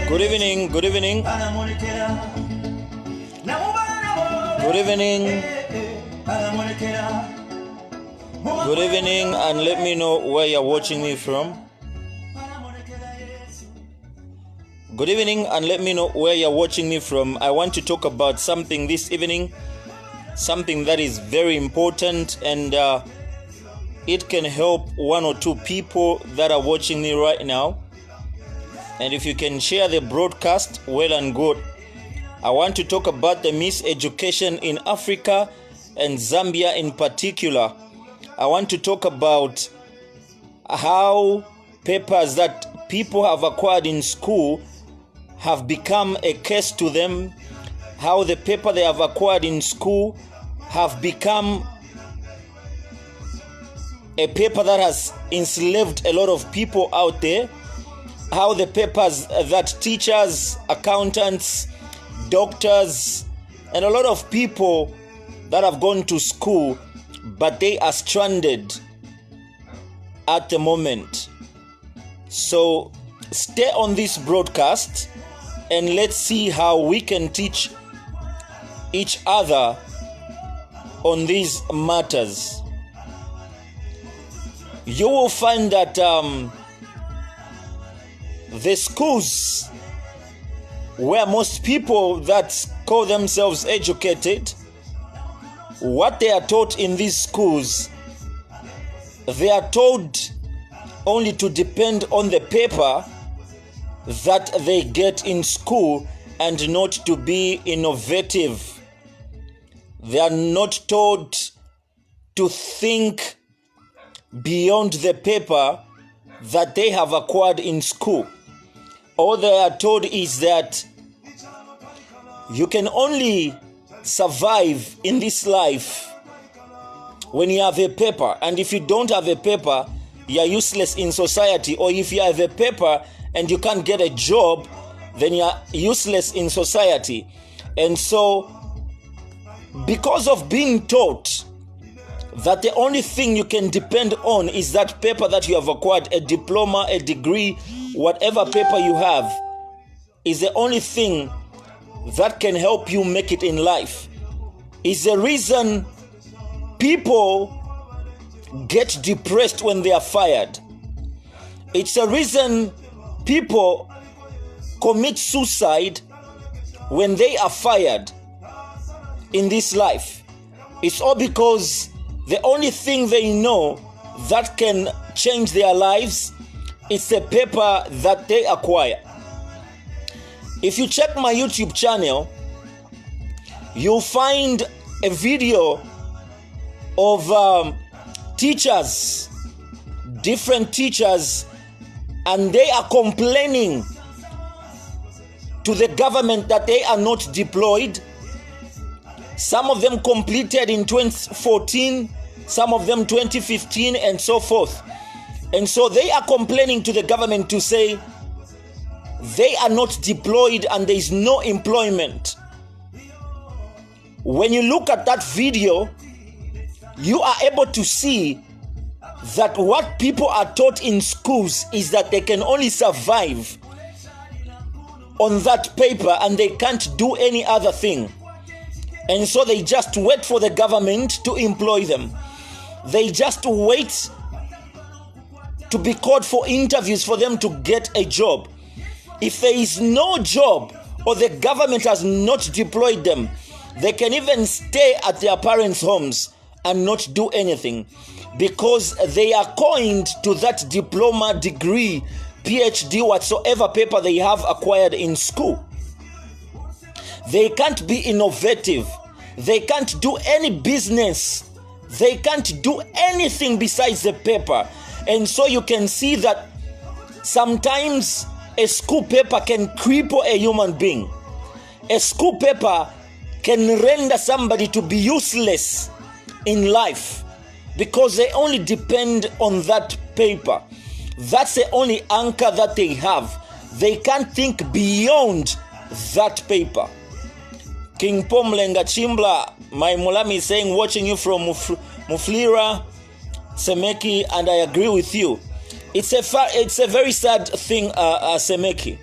Good evening, good evening. Good evening. Good evening, and let me know where you're watching me from. Good evening, and let me know where you're watching me from. I want to talk about something this evening, something that is very important, and it can help one or two people that are watching me right now. And if you can share the broadcast, well and good. I want to talk about the miseducation in Africa and Zambia in particular. I want to talk about how papers that people have acquired in school have become a curse to them, how the paper they have acquired in school have become a paper that has enslaved a lot of people out there, how the papers that teachers, accountants, doctors, and a lot of people that have gone to school, but they are stranded at the moment. So stay on this broadcast and let's see how we can teach each other on these matters. You will find that the schools where most people that call themselves educated, what they are taught in these schools, they are told only to depend on the paper that they get in school and not to be innovative. They are not taught to think beyond the paper that they have acquired in school. All they are told is that you can only survive in this life when you have a paper, and if you don't have a paper, you are useless in society. Or if you have a paper and you can't get a job, then you are useless in society. And so, because of being taught that the only thing you can depend on is that paper that you have acquired, a diploma, a degree, whatever paper you have, is the only thing that can help you make it in life, is the reason people get depressed when they are fired. It's the reason people commit suicide when they are fired in this life. It's all because the only thing they know that can change their lives is the paper that they acquire. If you check my YouTube channel, you'll find a video of teachers, different teachers, and they are complaining to the government that they are not deployed. Some of them completed in 2014, some of them 2015, and so forth. And so they are complaining to the government to say they are not deployed and there is no employment. When you look at that video, you are able to see that what people are taught in schools is that they can only survive on that paper and they can't do any other thing. And so they just wait for the government to employ them. They just wait to be called for interviews for them to get a job. If there is no job or the government has not deployed them, they can even stay at their parents' homes and not do anything because they are coined to that diploma, degree, PhD, whatsoever paper they have acquired in school. They can't be innovative. They can't do any business. They can't do anything besides the paper. And so you can see that sometimes a school paper can cripple a human being. A school paper can render somebody to be useless in life because they only depend on that paper. That's the only anchor that they have. They can't think beyond that paper. King Pomlenga Chimbla, my Mulami is saying, watching you from Muflira, Semeki, and I agree with you. It's a very sad thing, Semeki.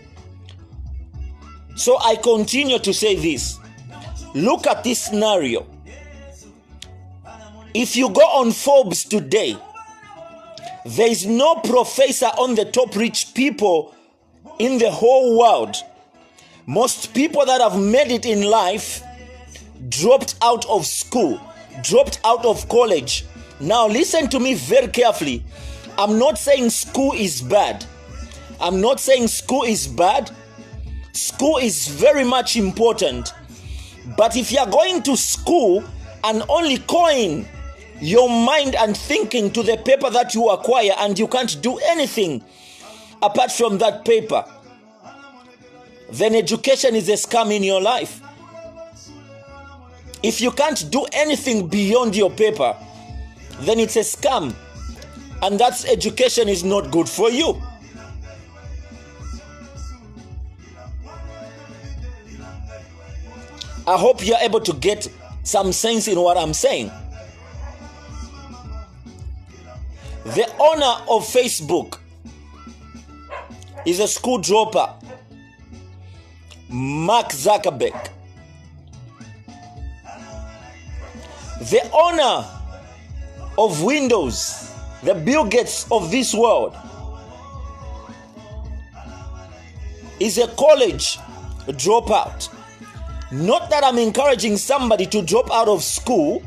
So I continue to say this. Look at this scenario. If you go on Forbes today, there is no professor on the top rich people in the whole world. Most people that have made it in life dropped out of school, dropped out of college. Now listen to me very carefully. I'm not saying school is bad. I'm not saying school is bad. School is very much important. But if you're going to school and only coin your mind and thinking to the paper that you acquire and you can't do anything apart from that paper, then education is a scam in your life. If you can't do anything beyond your paper, then it's a scam. And that education is not good for you. I hope you're able to get some sense in what I'm saying. The owner of Facebook is a school dropper, Mark Zuckerberg. The owner of Windows, the Bill Gates of this world, is a college dropout. Not that I'm encouraging somebody to drop out of school,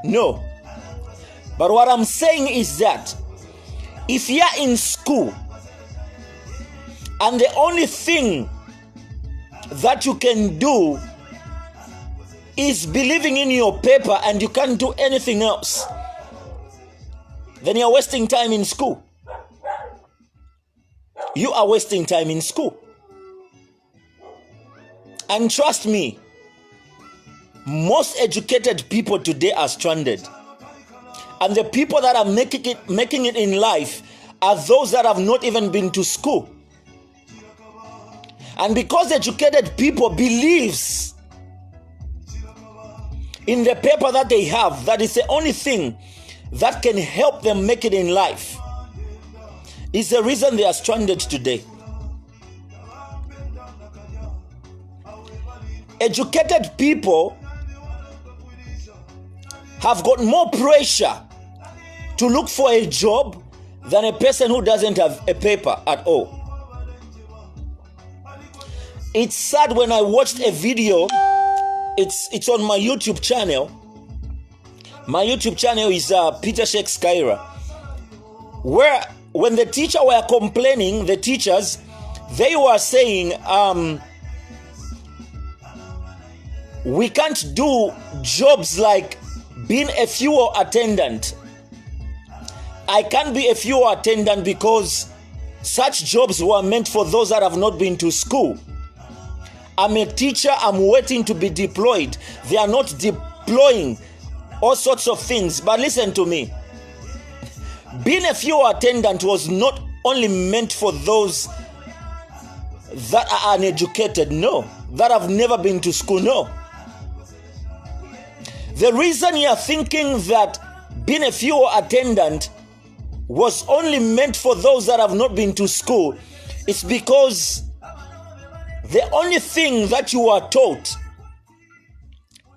no. But what I'm saying is that if you're in school and the only thing that you can do is believing in your paper and you can't do anything else, then you're wasting time in school. You are wasting time in school. And trust me, most educated people today are stranded. And the people that are making it in life are those that have not even been to school. And because educated people believes in the paper that they have, that is the only thing that can help them make it in life, is the reason they are stranded today. Educated people have got more pressure to look for a job than a person who doesn't have a paper at all. It's sad when I watched a video, it's on my YouTube channel. My YouTube channel is Petershakes, where when the teacher were complaining, the teachers, they were saying, we can't do jobs like being a fuel attendant. I can't be a fuel attendant because such jobs were meant for those that have not been to school. I'm a teacher, I'm waiting to be deployed. They are not deploying all sorts of things. But listen to me. Being a fuel attendant was not only meant for those that are uneducated, no. That have never been to school, no. The reason you are thinking that being a fuel attendant was only meant for those that have not been to school is because the only thing that you are taught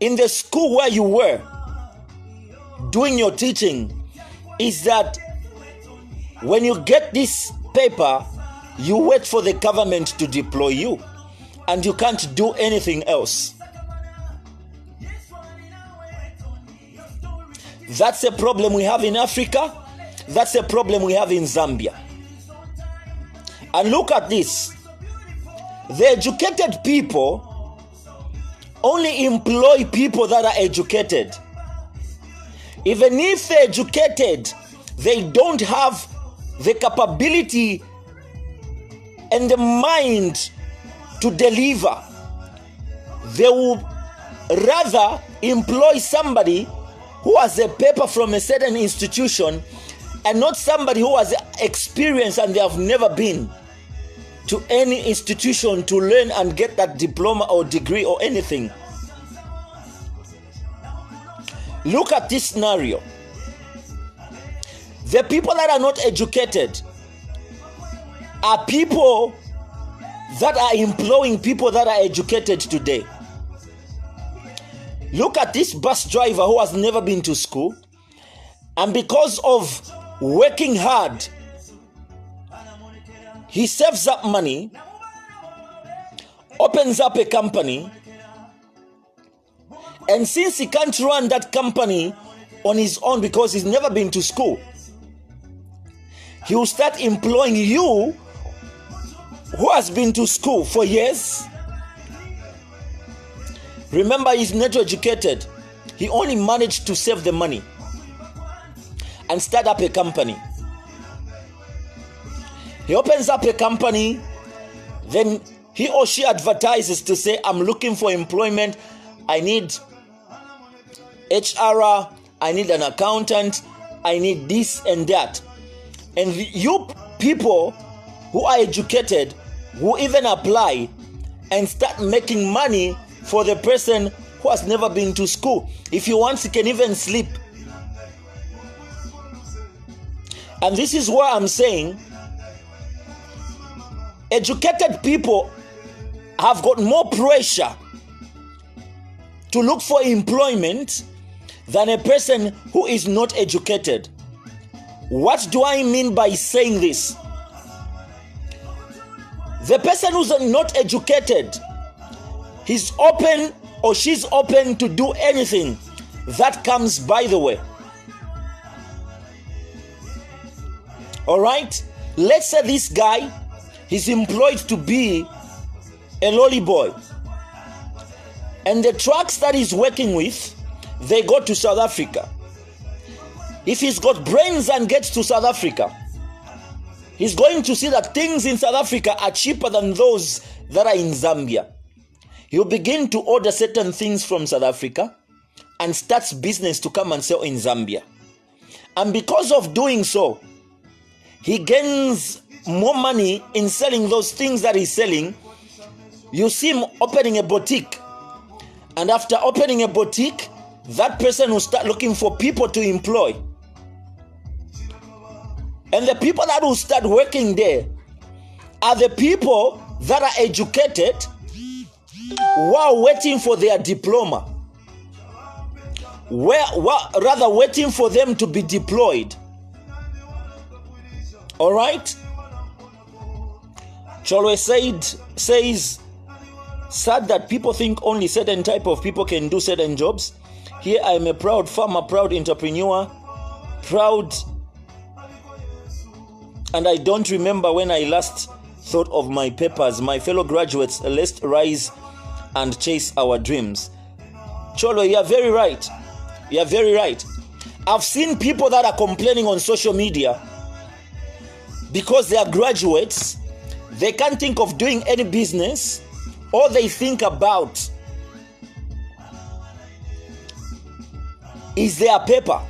in the school where you were doing your teaching is that when you get this paper, you wait for the government to deploy you and you can't do anything else. That's a problem we have in Africa. That's a problem we have in Zambia. And look at this. The educated people only employ people that are educated. Even if they're educated, they don't have the capability and the mind to deliver. They will rather employ somebody who has a paper from a certain institution and not somebody who has experience and they have never been to any institution to learn and get that diploma or degree or anything. Look at this scenario. The people that are not educated are people that are employing people that are educated today. Look at this bus driver who has never been to school, and because of working hard, he saves up money, opens up a company, and since he can't run that company on his own because he's never been to school, he will start employing you who has been to school for years. Remember, he's not educated. He only managed to save the money and start up a company. He opens up a company, then he or she advertises to say, I'm looking for employment. I need HR, I need an accountant, I need this and that. And you people who are educated, who even apply and start making money for the person who has never been to school. If you want, you can even sleep. And this is why I'm saying educated people have got more pressure to look for employment than a person who is not educated. What do I mean by saying this? The person who's not educated, he's open or she's open to do anything that comes by the way. All right? Let's say this guy, he's employed to be a lolly boy. And the trucks that he's working with, they go to South Africa. If he's got brains and gets to South Africa, he's going to see that things in South Africa are cheaper than those that are in Zambia. He'll begin to order certain things from South Africa and starts business to come and sell in Zambia. And because of doing so, he gains more money in selling those things that he's selling. You see him opening a boutique. And after opening a boutique, that person will start looking for people to employ. And the people that will start working there are the people that are educated while waiting for their diploma. Rather waiting for them to be deployed. All right? Cholwe says, sad that people think only certain type of people can do certain jobs. Here I am a proud farmer, proud entrepreneur, proud, and I don't remember when I last thought of my papers. My fellow graduates, let's rise and chase our dreams. Cholo, you are very right. You are very right. I've seen people that are complaining on social media because they are graduates. They can't think of doing any business. All they think about is their paper.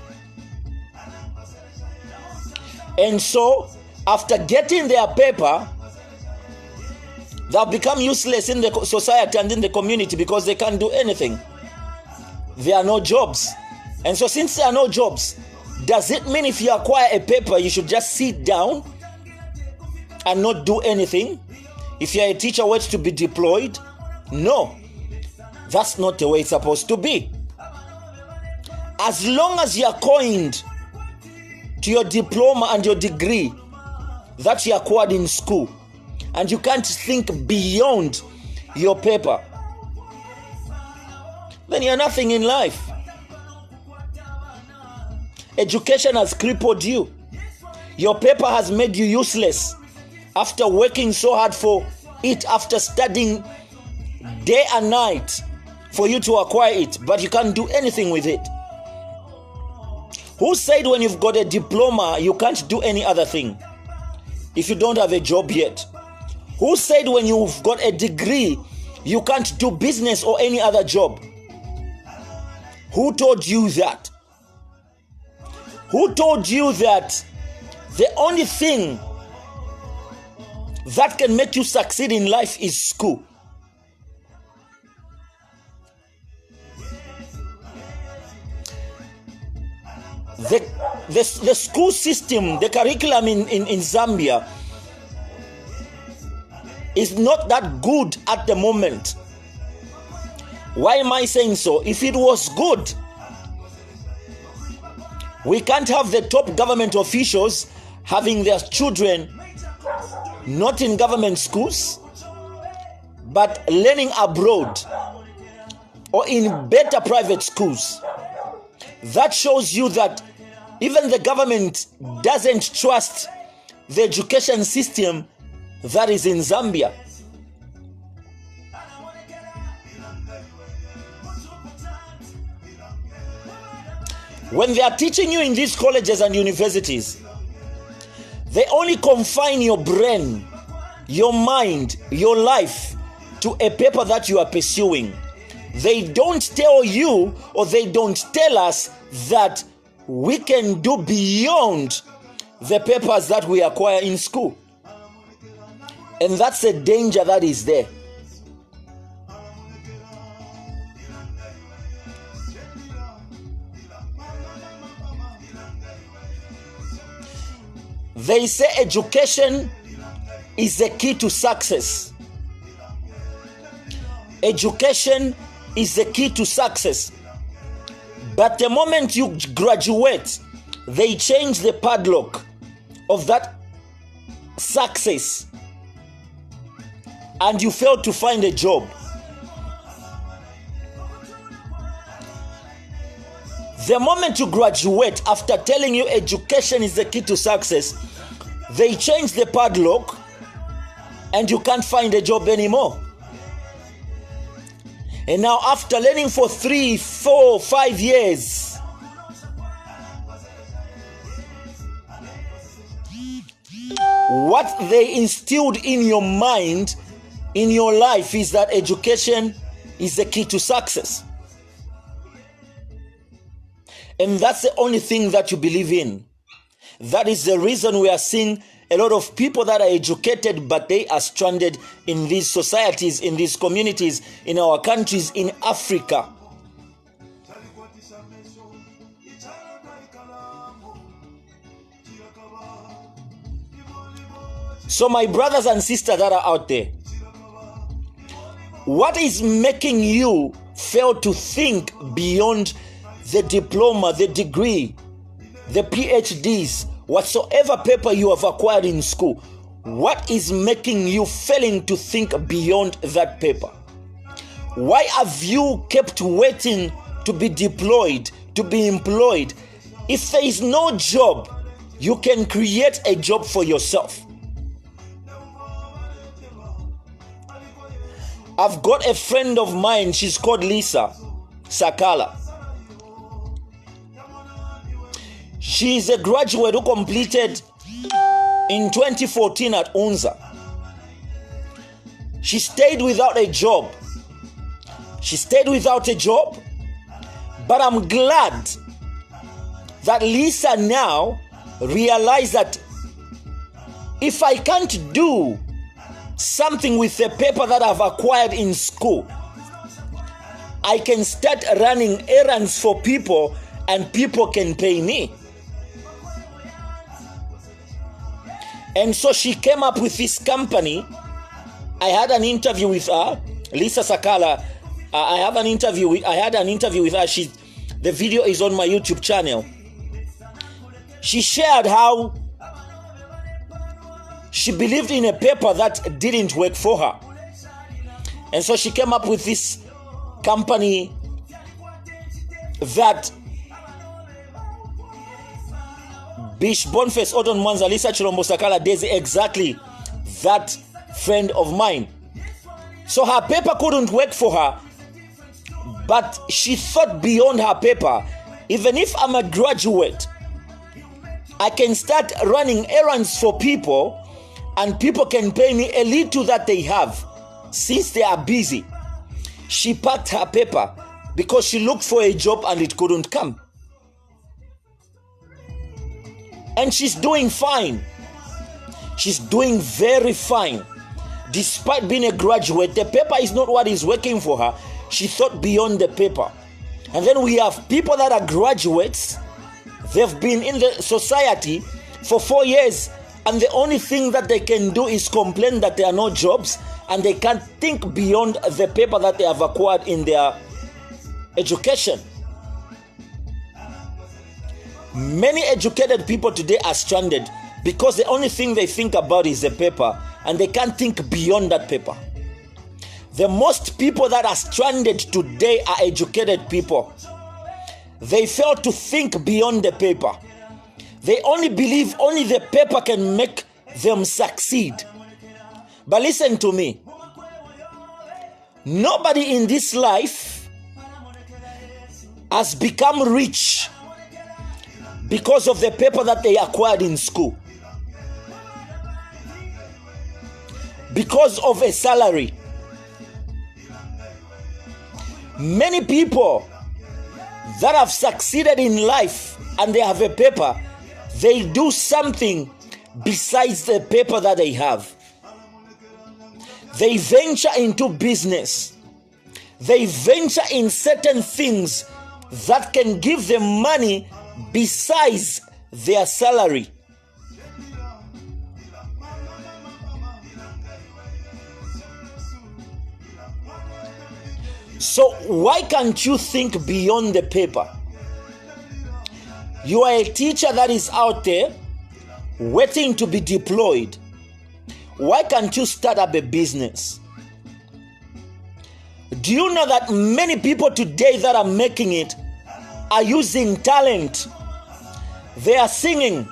And so, after getting their paper, they'll become useless in the society and in the community because they can't do anything. There are no jobs. And so since there are no jobs, does it mean if you acquire a paper, you should just sit down and not do anything? If you're a teacher, wait to be deployed? No. That's not the way it's supposed to be. As long as you're coined to your diploma and your degree that you acquired in school, and you can't think beyond your paper, then you're nothing in life. Education has crippled you. Your paper has made you useless after working so hard for it, after studying day and night for you to acquire it, but you can't do anything with it. Who said when you've got a diploma, you can't do any other thing if you don't have a job yet? Who said when you've got a degree, you can't do business or any other job? Who told you that? Who told you that the only thing that can make you succeed in life is school? The school system, the curriculum in Zambia is not that good at the moment. Why am I saying so? If it was good, we can't have the top government officials having their children not in government schools, but learning abroad or in better private schools. That shows you that even the government doesn't trust the education system that is in Zambia. When they are teaching you in these colleges and universities, they only confine your brain, your mind, your life to a paper that you are pursuing. They don't tell you, or they don't tell us that we can do beyond the papers that we acquire in school. And that's the danger that is there. They say education is the key to success. Education is the key to success. But the moment you graduate, they change the padlock of that success and you fail to find a job. The moment you graduate, after telling you education is the key to success, they change the padlock and you can't find a job anymore. And now after learning for 3, 4, 5 years, what they instilled in your mind, in your life, is that education is the key to success. And that's the only thing that you believe in. That is the reason we are seeing a lot of people that are educated, but they are stranded in these societies, in these communities, in our countries, in Africa. So my brothers and sisters that are out there, what is making you fail to think beyond the diploma, the degree, the PhDs, whatsoever paper you have acquired in school? What is making you failing to think beyond that paper? Why have you kept waiting to be deployed, to be employed? If there is no job, you can create a job for yourself. I've got a friend of mine, she's called Lisa Sakala. She's a graduate who completed in 2014 at UNZA. She stayed without a job. But I'm glad that Lisa now realized that if I can't do something with the paper that I've acquired in school, I can start running errands for people and people can pay me. And so she came up with this company. I had an interview with her, Lisa Sakala. I had an interview with her. The video is on my YouTube channel. She shared how she believed in a paper that didn't work for her. And so she came up with this company that Bish Boniface Odon Mwanza Lisa Chilombo Sakala does exactly that friend of mine. So her paper couldn't work for her, but she thought beyond her paper. Even if I'm a graduate, I can start running errands for people and people can pay me a little that they have since they are busy. She packed her paper because she looked for a job and it couldn't come. And she's doing fine. She's doing very fine. Despite being a graduate, the paper is not what is working for her. She thought beyond the paper. And then we have people that are graduates. They've been in the society for 4 years and the only thing that they can do is complain that there are no jobs, and they can't think beyond the paper that they have acquired in their education. Many educated people today are stranded because the only thing they think about is the paper, and they can't think beyond that paper. The most people that are stranded today are educated people. They fail to think beyond the paper. They only believe only the paper can make them succeed. But listen to me. Nobody in this life has become rich because of the paper that they acquired in school, because of a salary. Many people that have succeeded in life and they have a paper, they do something besides the paper that they have. They venture into business. They venture in certain things that can give them money besides their salary. So why can't you think beyond the paper? You are a teacher that is out there waiting to be deployed. Why can't you start up a business? Do you know that many people today that are making it are using talent? They are singing,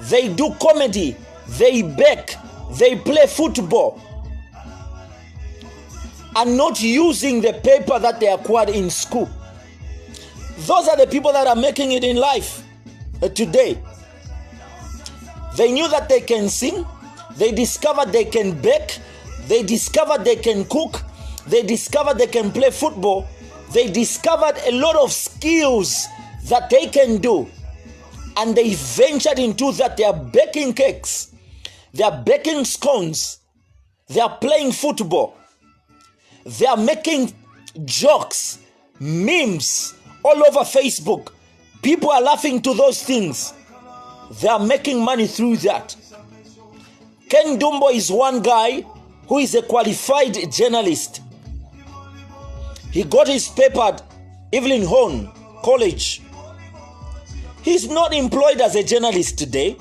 they do comedy, they bake, they play football, and not using the paper that they acquired in school. Those are the people that are making it in life today. They knew that they can sing, they discovered they can bake, they discovered they can cook, they discovered they can play football, they discovered a lot of skills that they can do, and they ventured into that. They are baking cakes, they are baking scones, they are playing football, they are making jokes, memes all over Facebook. People are laughing to those things. They are making money through that. Ken Dumbo is one guy who is a qualified journalist. He got his paper at Evelyn Horn College. He's not employed as a journalist today.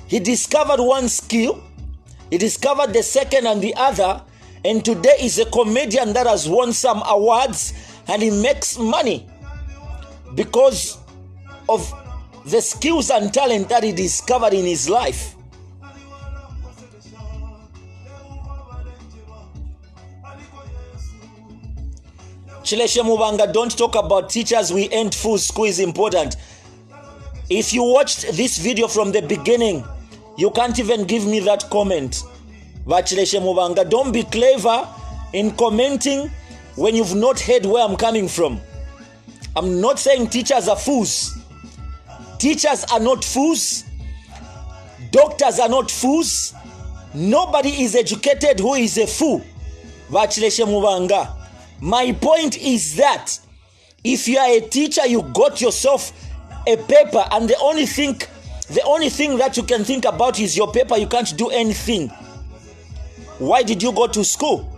He discovered one skill, he discovered the second and the other, and today is a comedian that has won some awards, and he makes money because of the skills and talent that he discovered in his life. Chileshe Mubanga, don't talk about teachers, we ain't fools, school is important. If you watched this video from the beginning, you can't even give me that comment. But Chileshe Mubanga, don't be clever in commenting when you've not heard where I'm coming from. I'm not saying teachers are fools. Teachers are not fools. Doctors are not fools. Nobody is educated who is a fool. But Chileshe Mubanga, my point is that if you are a teacher, you got yourself a paper, and the only thing that you can think about is your paper. You can't do anything. Why did you go to school?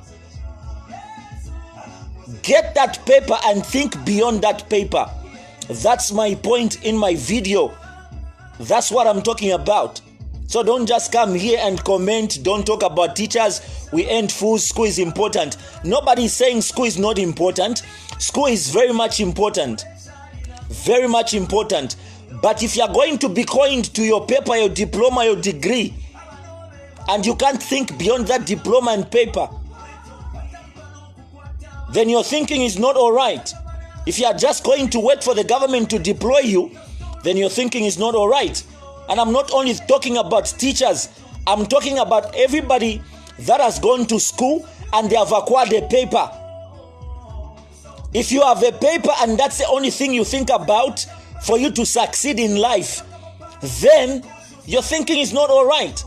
Get that paper and think beyond that paper. That's my point in my video. That's what I'm talking about. So don't just come here and comment. Don't talk about teachers, we ain't fools, school is important. Nobody is saying school is not important. School is very much important. Very much important. But if you're going to be coined to your paper, your diploma, your degree, and you can't think beyond that diploma and paper, then your thinking is not all right. If you are just going to wait for the government to deploy you, then your thinking is not all right. And I'm not only talking about teachers, I'm talking about everybody that has gone to school and they have acquired a paper. If you have a paper and that's the only thing you think about for you to succeed in life, then your thinking is not all right.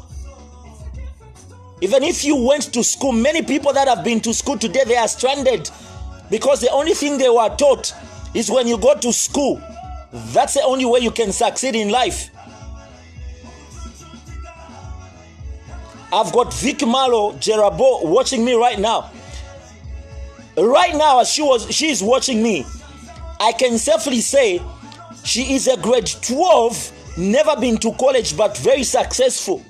Even if you went to school, many people that have been to school today, they are stranded because the only thing they were taught is when you go to school, that's the only way you can succeed in life. I've got Vic Malo Jerabo watching me right now. Right now, as she's watching me, I can safely say she is a grade 12, never been to college, but very successful.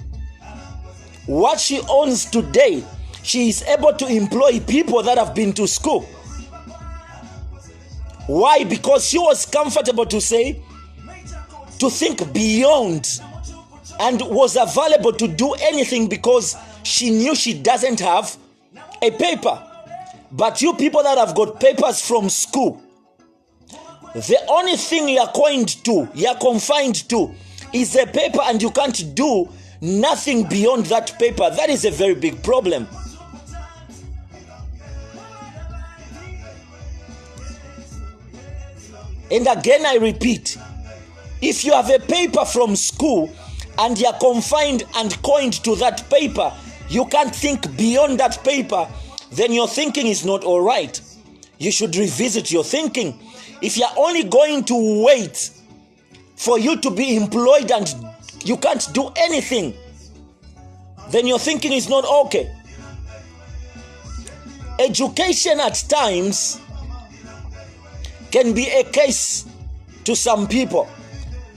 What she owns today, she is able to employ people that have been to school. Why? Because she was comfortable to think beyond, and was available to do anything because she knew she doesn't have a paper. But you people that have got papers from school, the only thing you're confined to is a paper, and you can't do nothing beyond that paper. That is a very big problem. And again, I repeat, if you have a paper from school and you're confined and coined to that paper, you can't think beyond that paper, then your thinking is not all right. You should revisit your thinking. If you're only going to wait for you to be employed and you can't do anything, then your thinking is not okay. Education at times can be a case to some people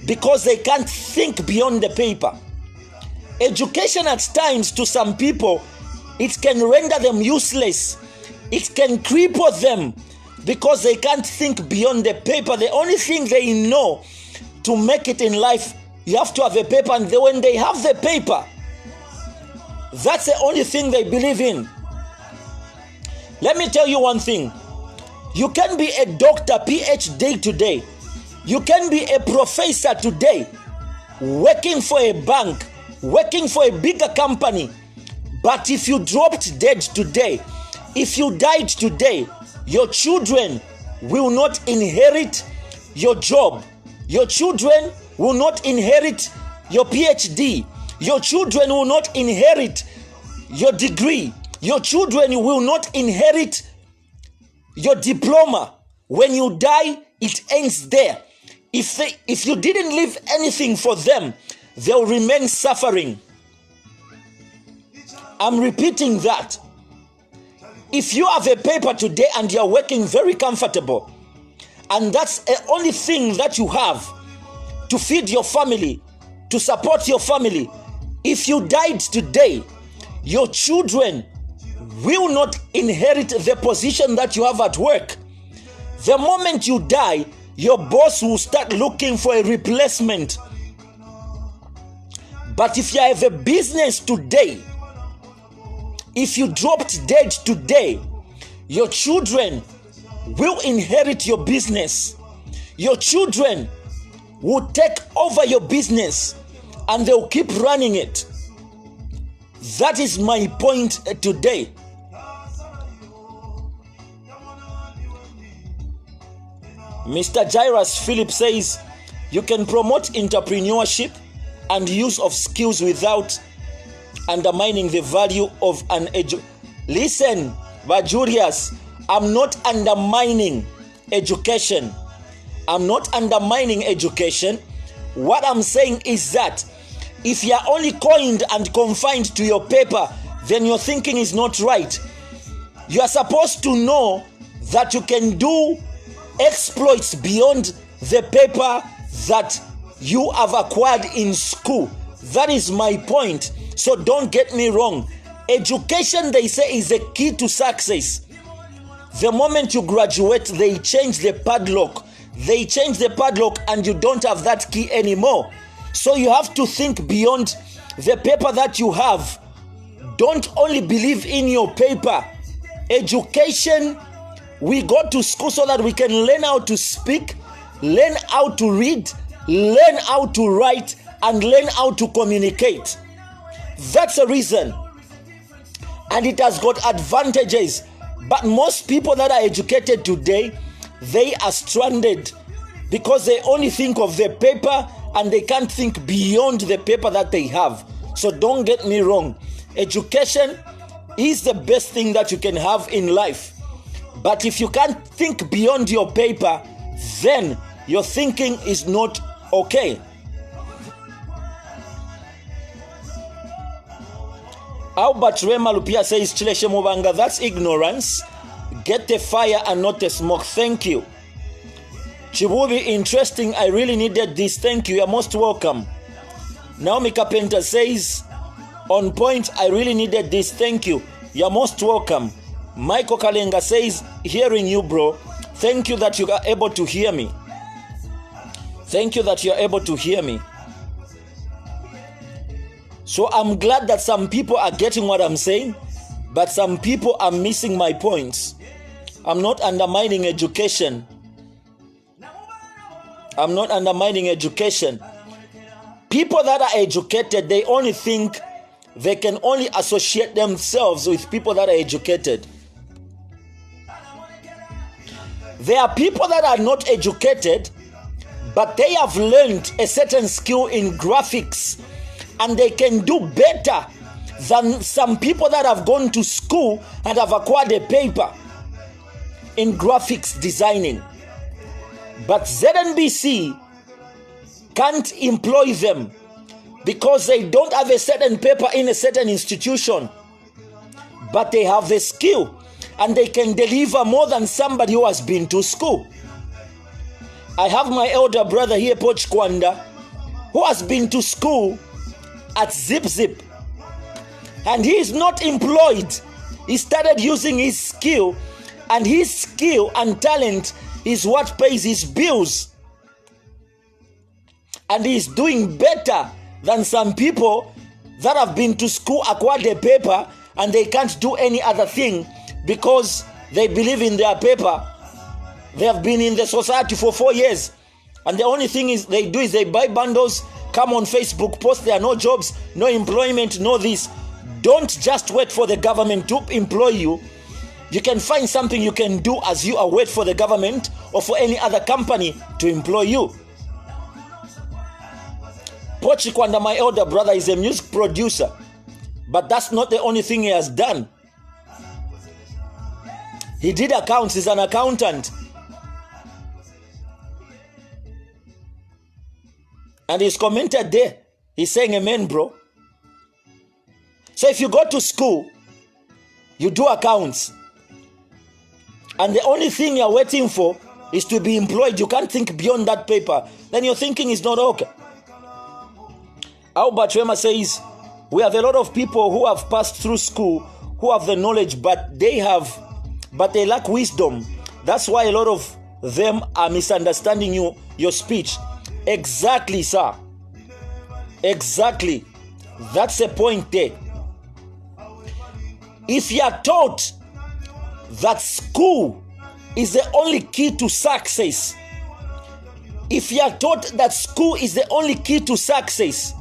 because they can't think beyond the paper. Education at times to some people, it can render them useless. It can cripple them because they can't think beyond the paper. The only thing they know to make it in life, you have to have a paper, and when they have the paper, that's the only thing they believe in. Let me tell you one thing. You can be a doctor, PhD today. You can be a professor today, working for a bank, working for a bigger company. But if you dropped dead today, if you died today, your children will not inherit your job. Your children will not inherit your PhD. Your children will not inherit your degree. Your children will not inherit your diploma. When you die, it ends there. If you didn't leave anything for them, they'll remain suffering. I'm repeating that. If you have a paper today and you're working very comfortable, and that's the only thing that you have to feed your family, to support your family, if you died today, your children will not inherit the position that you have at work. The moment you die, your boss will start looking for a replacement. But if you have a business today, if you dropped dead today, your children will inherit your business. Your children will take over your business and they'll keep running it. That is my point today. Mr. Jairus Philip says, you can promote entrepreneurship and use of skills without undermining the value of an Listen, Vajurius, I'm not undermining education. I'm not undermining education. What I'm saying is that if you're only coined and confined to your paper, then your thinking is not right. You are supposed to know that you can do exploits beyond the paper that you have acquired in school. That is my point. So don't get me wrong. Education, they say, is the key to success. The moment you graduate, they change the padlock. They change the padlock and you don't have that key anymore. So you have to think beyond the paper that you have. Don't only believe in your paper. Education, we go to school so that we can learn how to speak, learn how to read, learn how to write, and learn how to communicate. That's the reason. And it has got advantages. But most people that are educated today, they are stranded because they only think of the paper and they can't think beyond the paper that they have. So don't get me wrong. Education is the best thing that you can have in life. But if you can't think beyond your paper, then your thinking is not okay. Albert Rema Lupia says, Chileshe Mubanga, that's ignorance. Get the fire and not the smoke. Thank you. Chibubi, interesting. I really needed this. Thank you. You're most welcome. Naomi Carpenter says, on point. I really needed this. Thank you. You're most welcome. Michael Kalenga says, hearing you, bro. Thank you that you are able to hear me. Thank you that you're able to hear me. So I'm glad that some people are getting what I'm saying, but some people are missing my points. I'm not undermining education. I'm not undermining education. People that are educated, they only think they can only associate themselves with people that are educated. There are people that are not educated, but they have learned a certain skill in graphics, and they can do better than some people that have gone to school and have acquired a paper in graphics designing. But ZNBC can't employ them because they don't have a certain paper in a certain institution, but they have the skill and they can deliver more than somebody who has been to school. I have my elder brother here, Poch Kwanda, who has been to school at Zip Zip, and he is not employed. He started using his skill, and his skill and talent is what pays his bills. And he is doing better than some people that have been to school, acquired a paper, and they can't do any other thing because they believe in their paper. They have been in the society for 4 years, and the only thing is they do is they buy bundles, come on Facebook, post there are no jobs, no employment, no this. Don't just wait for the government to employ you. You can find something you can do as you await for the government or for any other company to employ you. Pochi Kwanda, my elder brother, is a music producer, but that's not the only thing he has done. He did accounts, he's an accountant. And he's commented there. He's saying amen, bro. So if you go to school, you do accounts, and the only thing you're waiting for is to be employed, you can't think beyond that paper, then your thinking is not okay. Albert Rema says, we have a lot of people who have passed through school, who have the knowledge, but they lack wisdom. That's why a lot of them are misunderstanding your speech. Exactly, sir. Exactly. That's a point there. If you are taught that school is the only key to success, if you are taught that school is the only key to success,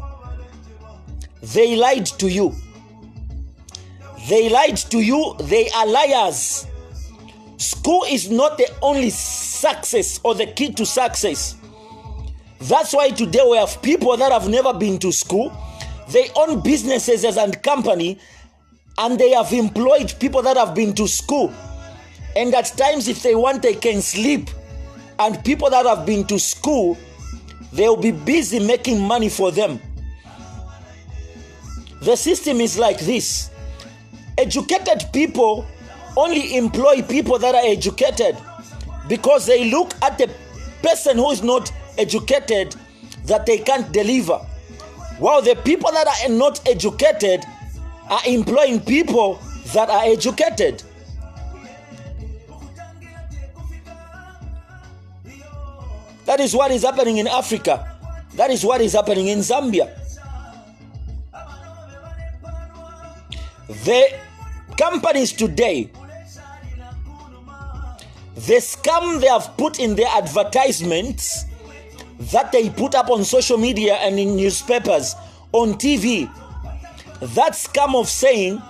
they lied to you. They lied to you. They are liars. School is not the only success or the key to success. That's why today we have people that have never been to school. They own businesses and company, and they have employed people that have been to school. And at times, if they want, they can sleep. And people that have been to school, they'll be busy making money for them. The system is like this. Educated people only employ people that are educated because they look at the person who is not educated that they can't deliver, while the people that are not educated are employing people that are educated. That is what is happening in Africa. That is what is happening in Zambia. The companies today, the scam they have put in their advertisements that they put up on social media and in newspapers, on TV, that scam of saying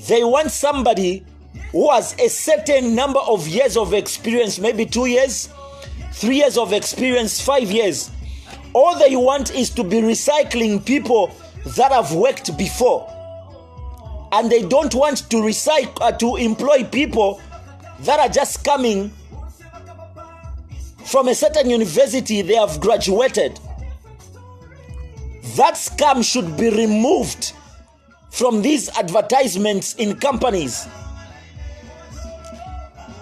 they want somebody who has a certain number of years of experience, maybe 2 years, 3 years of experience, 5 years. All they want is to be recycling people that have worked before. And they don't want to to employ people that are just coming from a certain university, they have graduated. That scam should be removed from these advertisements in companies.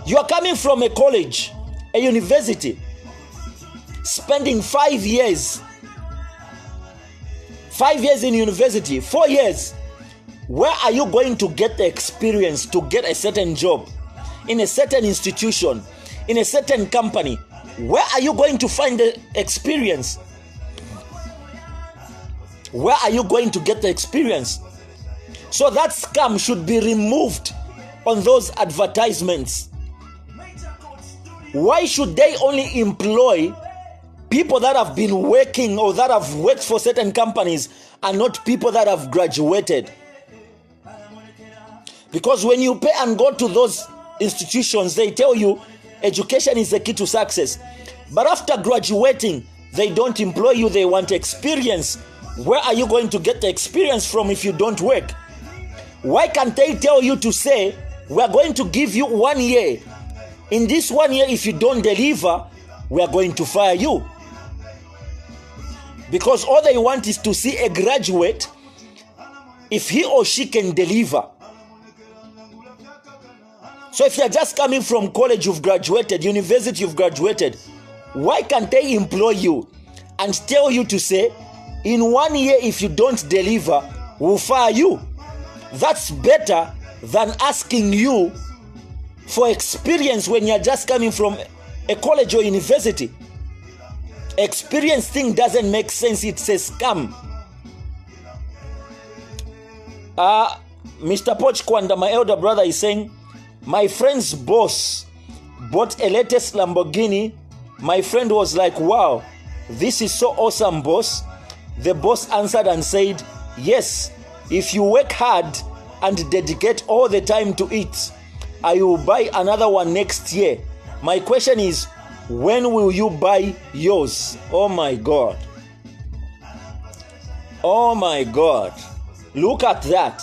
You are coming from a college, a university, spending 5 years. 5 years in university, 4 years. Where are you going to get the experience to get a certain job in a certain institution, in a certain company? Where are you going to find the experience? Where are you going to get the experience? So that scam should be removed on those advertisements. Why should they only employ people that have been working or that have worked for certain companies and not people that have graduated? Because when you pay and go to those institutions, they tell you education is the key to success. But after graduating, they don't employ you, they want experience. Where are you going to get the experience from if you don't work? Why can't they tell you to say, we are going to give you 1 year. In this 1 year, if you don't deliver, we are going to fire you. Because all they want is to see a graduate, if he or she can deliver. So if you're just coming from college, you've graduated, university, you've graduated, why can't they employ you and tell you to say, in 1 year, if you don't deliver, we'll fire you? That's better than asking you for experience when you're just coming from a college or university. Experience thing doesn't make sense. It's a scam. Mr. Pochkwanda, my elder brother, is saying, my friend's boss bought a latest Lamborghini. My friend was like, wow, this is so awesome, boss. The boss answered and said, yes, if you work hard and dedicate all the time to it, I will buy another one next year. My question is, when will you buy yours? Oh my God. Oh my God. Look at that.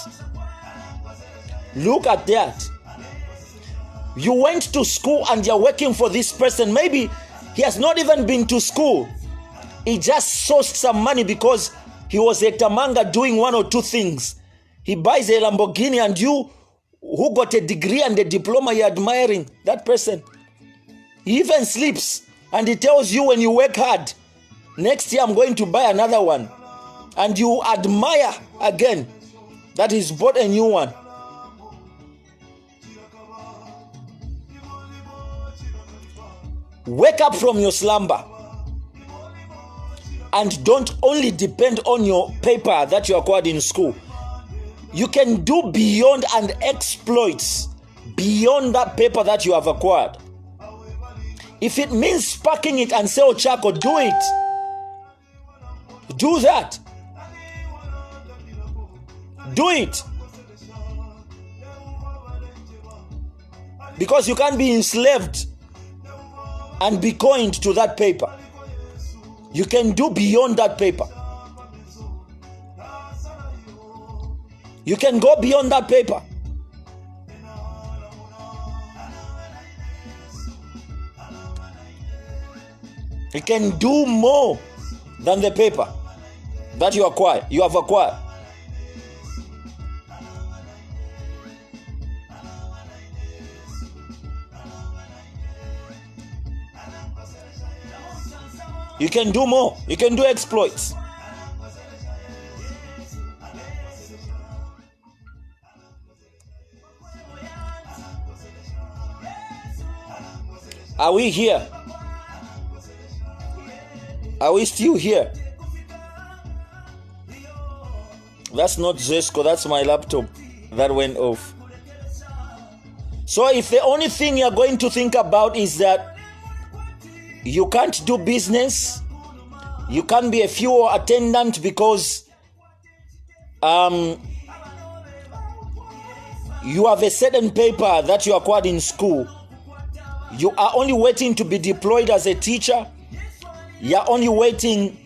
Look at that. You went to school and you're working for this person. Maybe he has not even been to school. He just sourced some money because he was at Tamanga doing 1 or 2 things. He buys a Lamborghini, and you, who got a degree and a diploma, you're admiring that person. He even sleeps and he tells you, when you work hard, next year I'm going to buy another one. And you admire again that he's bought a new one. Wake up from your slumber and don't only depend on your paper that you acquired in school. You can do beyond and exploits beyond that paper that you have acquired. If it means sparking it and sell charcoal, do it. Do that. Do it. Because you can't be enslaved and be coined to that paper. You can do beyond that paper. You can go beyond that paper. You can do more than the paper that you have acquired. You can do more. You can do exploits. Are we here? Are we still here? That's not Zesco, that's my laptop that went off. So if the only thing you're going to think about is that you can't do business, you can't be a fuel attendant because you have a certain paper that you acquired in school, you are only waiting to be deployed as a teacher, you're only waiting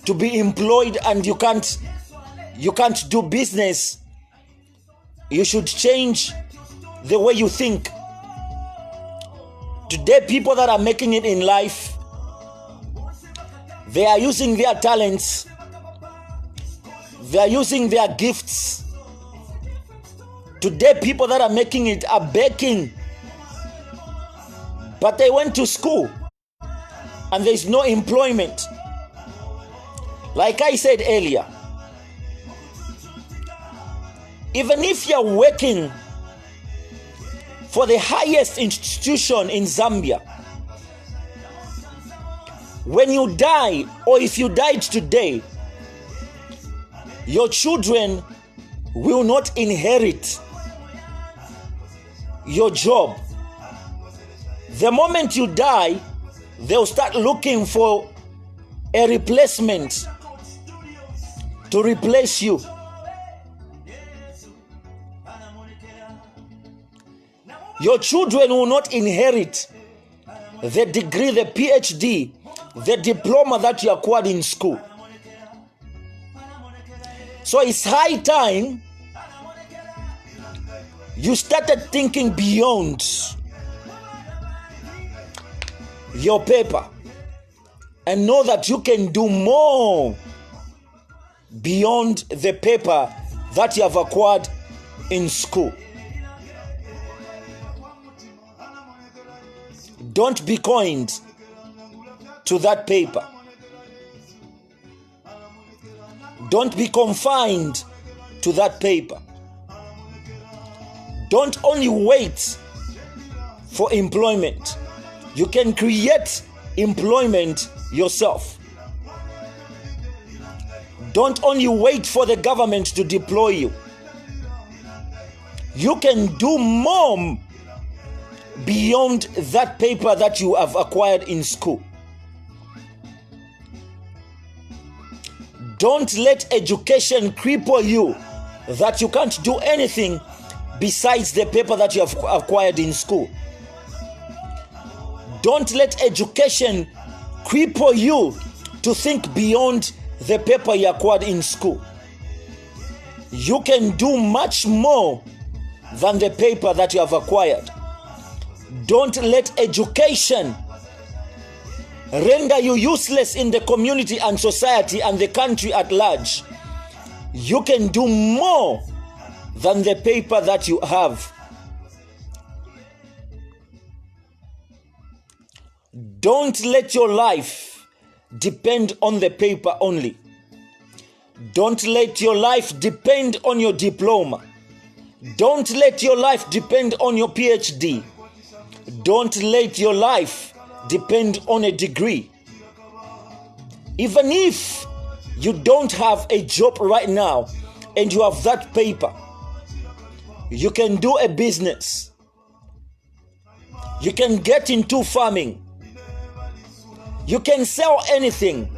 to be employed, and you can't do business, you should change the way you think. Today, people that are making it in life, they are using their talents, they are using their gifts, Today, people that are making it are begging, but they went to school and there's no employment. Like I said earlier, even if you're working for the highest institution in Zambia, when you die, or if you died today, your children will not inherit your job. The moment you die, they'll start looking for a replacement to replace you. Your children will not inherit the degree, the PhD, the diploma that you acquired in school. So it's high time you started thinking beyond your paper and know that you can do more beyond the paper that you have acquired in school. Don't be coined to that paper. Don't be confined to that paper. Don't only wait for employment. You can create employment yourself. Don't only wait for the government to deploy you. You can do more beyond that paper that you have acquired in school. Don't let education cripple you that you can't do anything besides the paper that you have acquired in school. Don't let education cripple you to think beyond the paper you acquired in school. You can do much more than the paper that you have acquired. Don't let education render you useless in the community and society and the country at large. You can do more than the paper that you have. Don't let your life depend on the paper only. Don't let your life depend on your diploma. Don't let your life depend on your PhD. Don't let your life depend on a degree. Even if you don't have a job right now and you have that paper, you can do a business. You can get into farming. You can sell anything.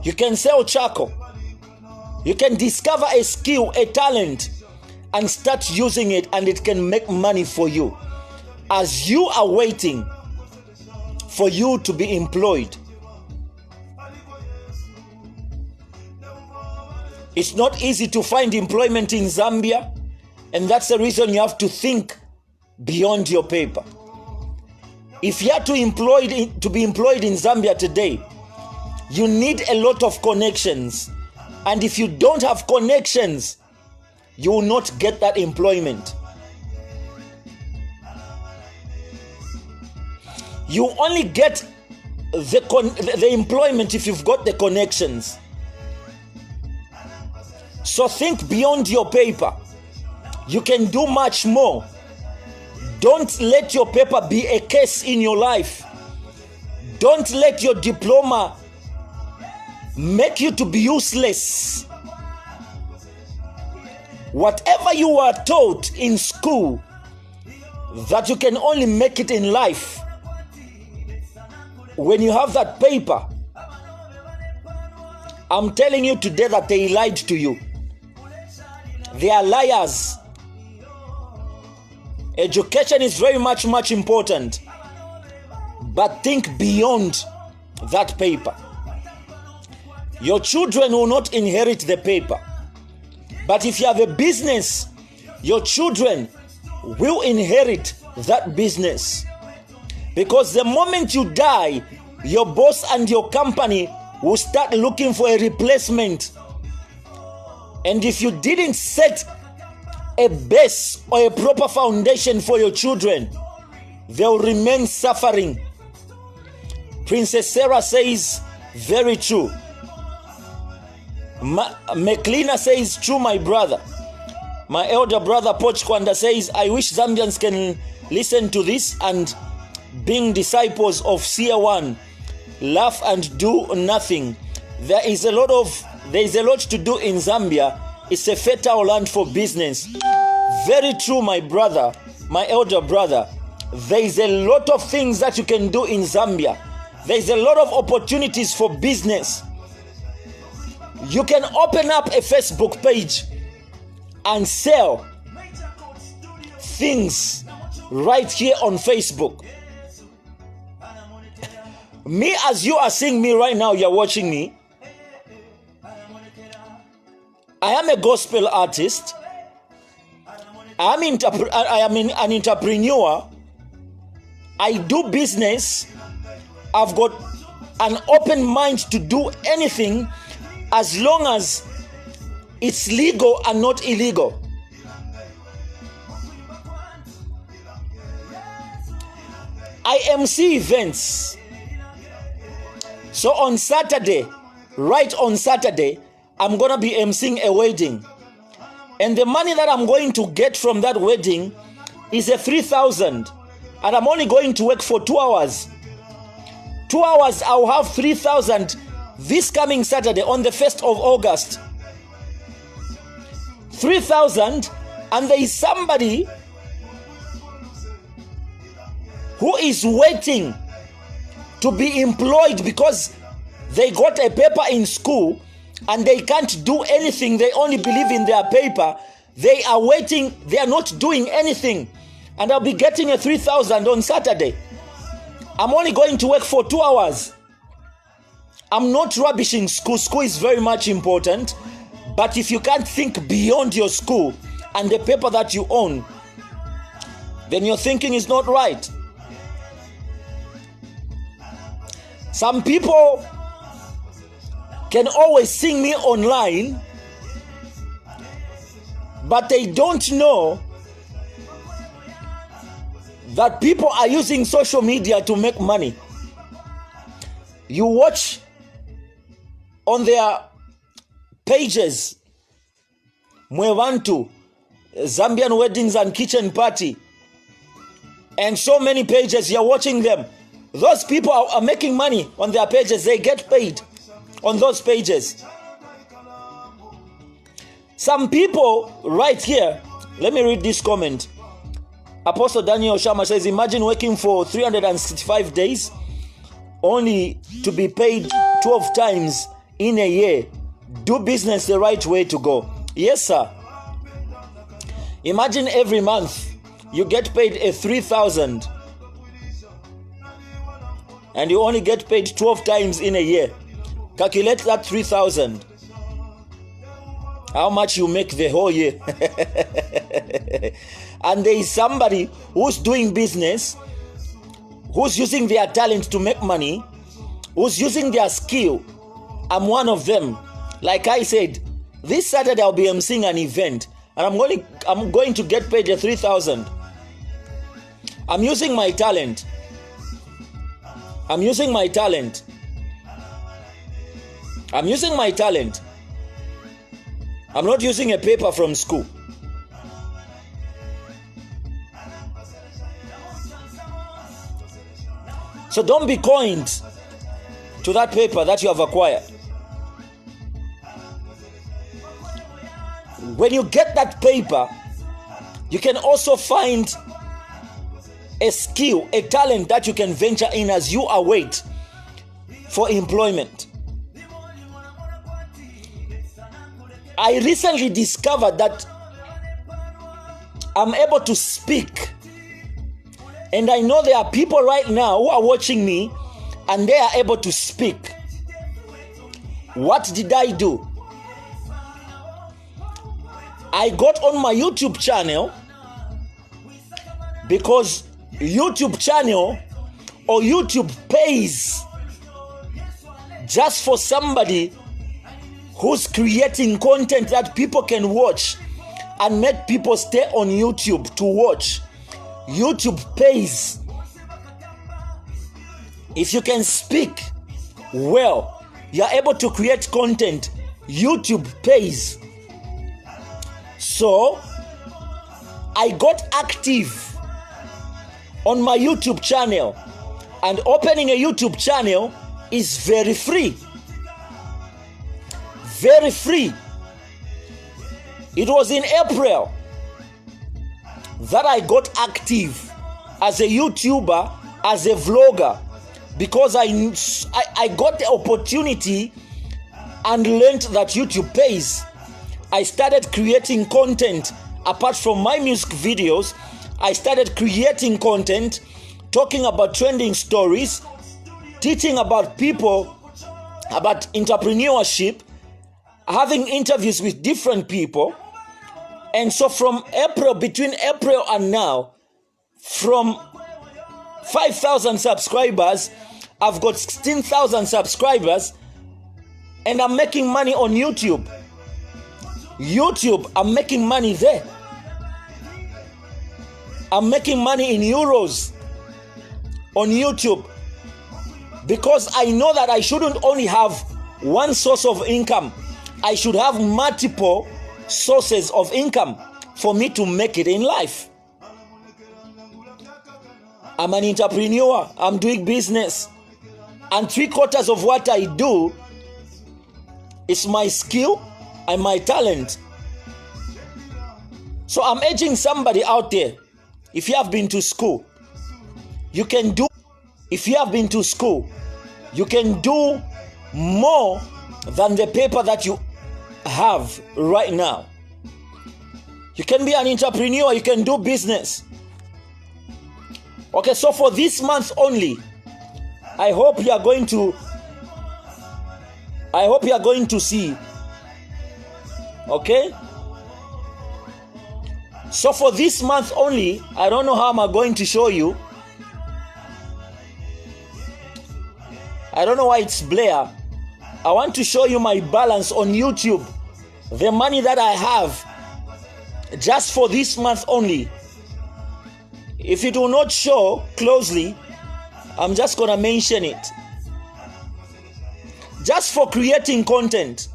You can sell charcoal. You can discover a skill, a talent, and start using it, and it can make money for you as you are waiting for you to be employed. It's not easy to find employment in Zambia, and that's the reason you have to think beyond your paper. If you are to be employed in Zambia today, you need a lot of connections. And if you don't have connections, you will not get that employment. You only get the employment if you've got the connections. So think beyond your paper. You can do much more. Don't let your paper be a case in your life. Don't let your diploma make you to be useless. Whatever you are taught in school, that you can only make it in life, when you have that paper, I'm telling you today that they lied to you. They are liars. Education is very much important, but think beyond that paper. Your children will not inherit the paper, but if you have a business, your children will inherit that business. Because the moment you die, your boss and your company will start looking for a replacement. And if you didn't set a base or a proper foundation for your children, they'll remain suffering. Princess Sarah says, very true. McLeana says, true, my brother. My elder brother Pochkwanda says, I wish Zambians can listen to this and being disciples of Seer One, laugh and do nothing. There is a lot to do in Zambia. It's a fertile land for business. Very true, my brother, my elder brother. There is a lot of things that you can do in Zambia. There is a lot of opportunities for business. You can open up a Facebook page and sell things right here on Facebook. Me, as you are seeing me right now, you're watching me. I am a gospel artist. I am an entrepreneur. I do business. I've got an open mind to do anything as long as it's legal and not illegal. I MC events. So on Saturday, right on Saturday, I'm going to be emceeing a wedding. And the money that I'm going to get from that wedding is a 3,000. And I'm only going to work for 2 hours. 2 hours, I'll have 3,000 this coming Saturday on the 1st of August. 3,000, and there is somebody who is waiting to be employed because they got a paper in school and they can't do anything. They only believe in their paper. They are waiting. They are not doing anything. And I'll be getting a 3,000 on Saturday. I'm only going to work for 2 hours. I'm not rubbishing school. School is very much important. But if you can't think beyond your school and the paper that you own, then your thinking is not right. Some people can always sing me online, but they don't know that people are using social media to make money. You watch on their pages, Mwevantu, Zambian Weddings and Kitchen Party, and so many pages, you're watching them. Those people are making money on their pages. They get paid on those pages. Some people right here, let me read this comment. Apostle Daniel Shama says, imagine working for 365 days only to be paid 12 times in a year. Do business the right way to go. Yes, sir. Imagine every month you get paid a 3,000 and you only get paid 12 times in a year. Calculate that 3,000. How much you make the whole year. And there is somebody who's doing business, who's using their talent to make money, who's using their skill. I'm one of them. Like I said, this Saturday I'll be emceeing an event and I'm going to get paid a 3,000. I'm using my talent. I'm using my talent. I'm using my talent. I'm not using a paper from school. So don't be coined to that paper that you have acquired. When you get that paper, you can also find a skill, a talent that you can venture in as you await for employment. I recently discovered that I'm able to speak. And I know there are people right now who are watching me and they are able to speak. What did I do? I got on my YouTube channel because YouTube channel or YouTube pays just for somebody who's creating content that people can watch and make people stay on YouTube to watch. YouTube pays. If you can speak well, you are able to create content, YouTube pays. So I got active on my YouTube channel, and opening a YouTube channel is very free. Very free. It was in April that I got active as a YouTuber, as a vlogger, because I got the opportunity and learned that YouTube pays. I started creating content apart from my music videos. I started creating content, talking about trending stories, teaching about people, about entrepreneurship, having interviews with different people. And so from between April and now, from 5,000 subscribers, I've got 16,000 subscribers, and I'm making money on YouTube. I'm making money there. I'm making money in euros on YouTube, because I know that I shouldn't only have one source of income. I should have multiple sources of income for me to make it in life. I'm an entrepreneur. I'm doing business. And 3/4 of what I do is my skill and my talent. So I'm urging somebody out there, if you have been to school, if you have been to school, you can do more than the paper that you have right now. You can be an entrepreneur, you can do business. Okay, so for this month only, I hope you are going to see. Okay? So for this month only, I don't know how I'm going to show you. I don't know why it's Blair. I want to show you my balance on YouTube. The money that I have just for this month only. If it will not show closely, I'm just going to mention it. Just for creating content.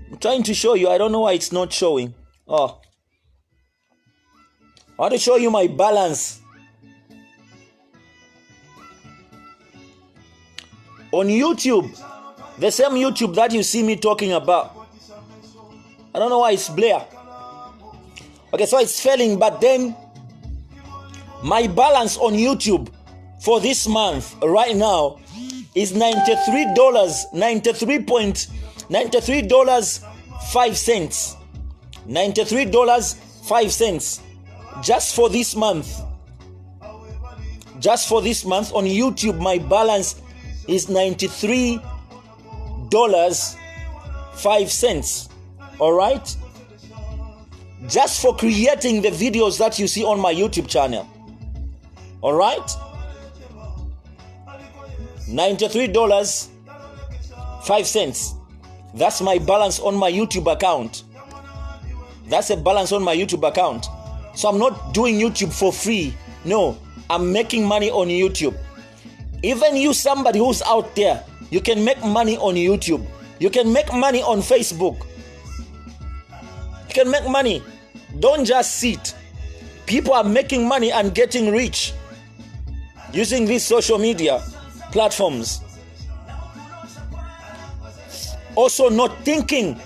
I'm trying to show you. I don't know why it's not showing. Oh. I want to show you my balance. On YouTube, the same YouTube that you see me talking about. I don't know why it's Blair. Okay, so it's failing, but then my balance on YouTube for this month right now is $93, $93.5. $93.05 just for this month. Just for this month on YouTube, my balance is $93.05. All right? Just for creating the videos that you see on my YouTube channel. All right? $93.05. That's my balance on my YouTube account. That's a balance on my YouTube account. So I'm not doing YouTube for free. No, I'm making money on YouTube. Even you, somebody who's out there, you can make money on YouTube. You can make money on Facebook. You can make money. Don't just sit. People are making money and getting rich using these social media platforms. Also not thinking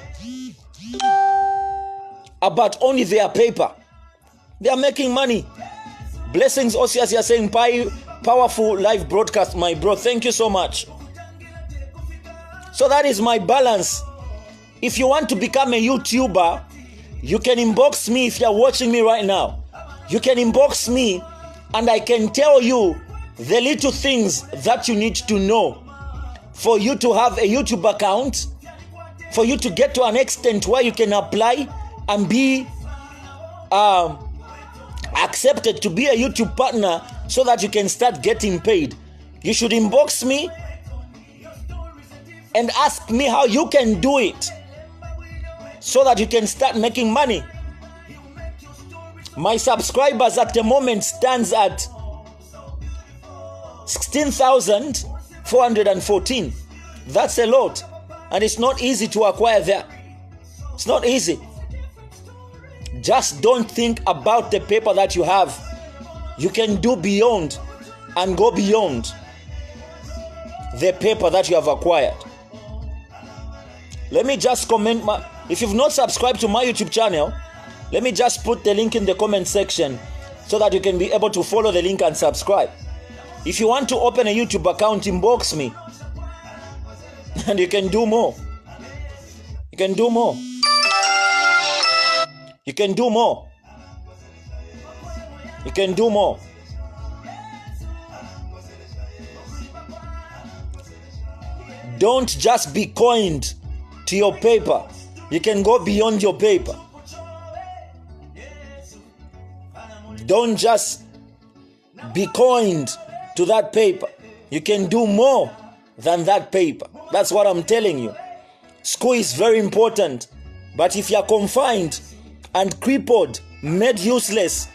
about only their paper. They are making money. Blessings, Osias, you are saying powerful live broadcast, my bro. Thank you so much. So that is my balance. If you want to become a YouTuber, you can inbox me. If you are watching me right now, you can inbox me and I can tell you the little things that you need to know for you to have a YouTube account, for you to get to an extent where you can apply and be accepted to be a YouTube partner so that you can start getting paid. You should inbox me and ask me how you can do it so that you can start making money. My subscribers at the moment stands at 16,414. That's a lot. And it's not easy to acquire that. It's not easy. Just don't think about the paper that you have. You can do beyond and go beyond the paper that you have acquired. Let me just comment. If you've not subscribed to my YouTube channel, let me just put the link in the comment section so that you can be able to follow the link and subscribe. If you want to open a YouTube account, inbox me. And you can do more. You can do more. You can do more. You can do more. Don't just be coined to your paper. You can go beyond your paper. Don't just be coined to that paper. You can do more than that paper. That's what I'm telling you. School is very important. But if you're confined and crippled, made useless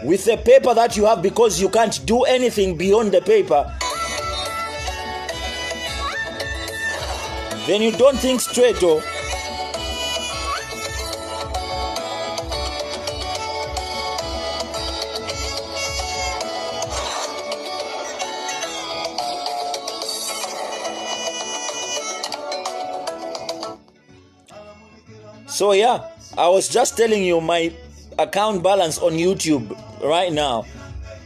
with the paper that you have because you can't do anything beyond the paper, then you don't think straight, oh. So yeah, I was just telling you my account balance on YouTube right now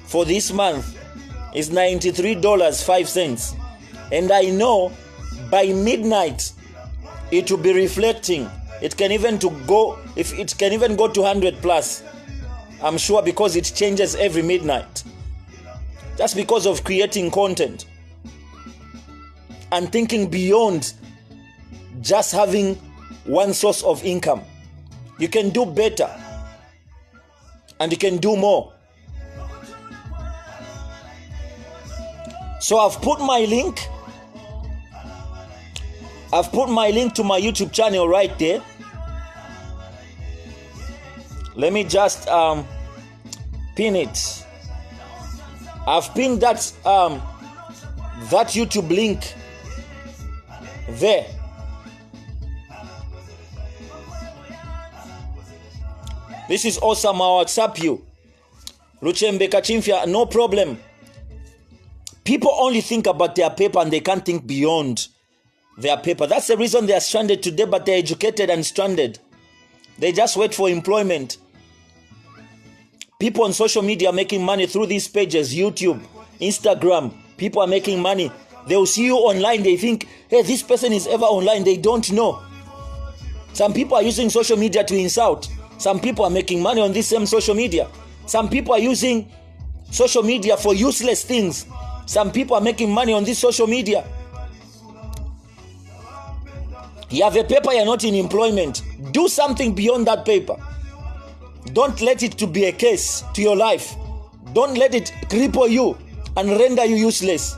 for this month is $93.05. And I know by midnight it will be reflecting. It can even go to 100 plus. I'm sure, because it changes every midnight. Just because of creating content and thinking beyond just having one source of income. You can do better and you can do more. So I've put my link to my YouTube channel right there. Let me just pin it. I've pinned that YouTube link there. This is awesome. I'll WhatsApp you. Luchembe Kachimfia, no problem. People only think about their paper and they can't think beyond their paper. That's the reason they are stranded today, but they're educated and stranded. They just wait for employment. People on social media are making money through these pages, YouTube, Instagram. People are making money. They will see you online. They think, hey, this person is ever online. They don't know. Some people are using social media to insult. Some people are making money on this same social media. Some people are using social media for useless things. Some people are making money on this social media. You have a paper, you're not in employment. Do something beyond that paper. Don't let it to be a case to your life. Don't let it cripple you and render you useless.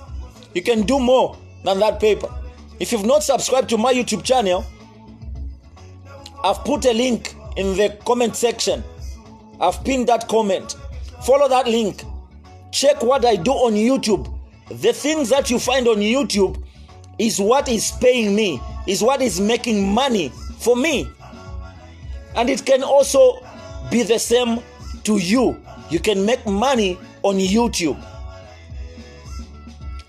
You can do more than that paper. If you've not subscribed to my YouTube channel, I've put a link in the comment section. I've pinned that comment. Follow that link. Check what I do on YouTube. The things that you find on YouTube is what is paying me, is what is making money for me. And it can also be the same to you. You can make money on YouTube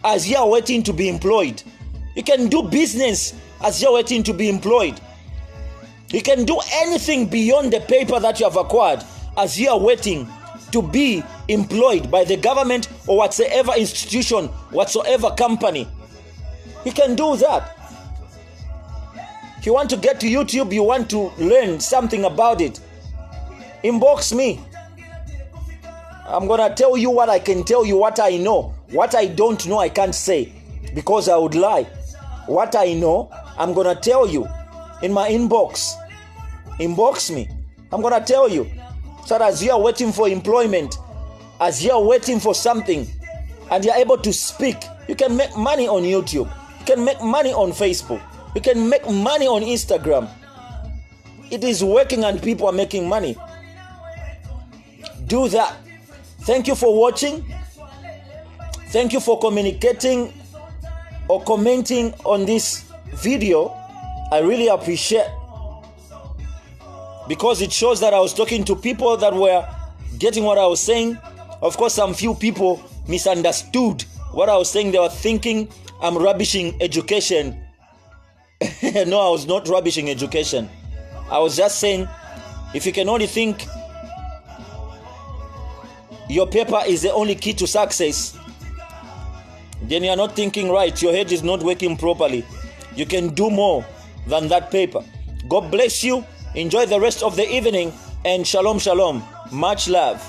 as you are waiting to be employed. You can do business as you are waiting to be employed. You can do anything beyond the paper that you have acquired as you are waiting to be employed by the government or whatsoever institution, whatsoever company. You can do that. If you want to get to YouTube, you want to learn something about it, inbox me. I'm going to tell you what I can tell you, what I know. What I don't know, I can't say because I would lie. What I know, I'm going to tell you in my inbox. Inbox me. I'm going to tell you. So that as you are waiting for employment, as you are waiting for something, and you're able to speak, you can make money on YouTube. You can make money on Facebook. You can make money on Instagram. It is working and people are making money. do that. Thank you for watching. Thank you for communicating or commenting on this video. I really appreciate, because it shows that I was talking to people that were getting what I was saying. Of course, some few people misunderstood what I was saying. They were thinking I'm rubbishing education. No, I was not rubbishing education. I was just saying, if you can only think your paper is the only key to success, then you are not thinking right. Your head is not working properly. You can do more than that paper. God bless you. Enjoy the rest of the evening, and shalom, shalom. Much love.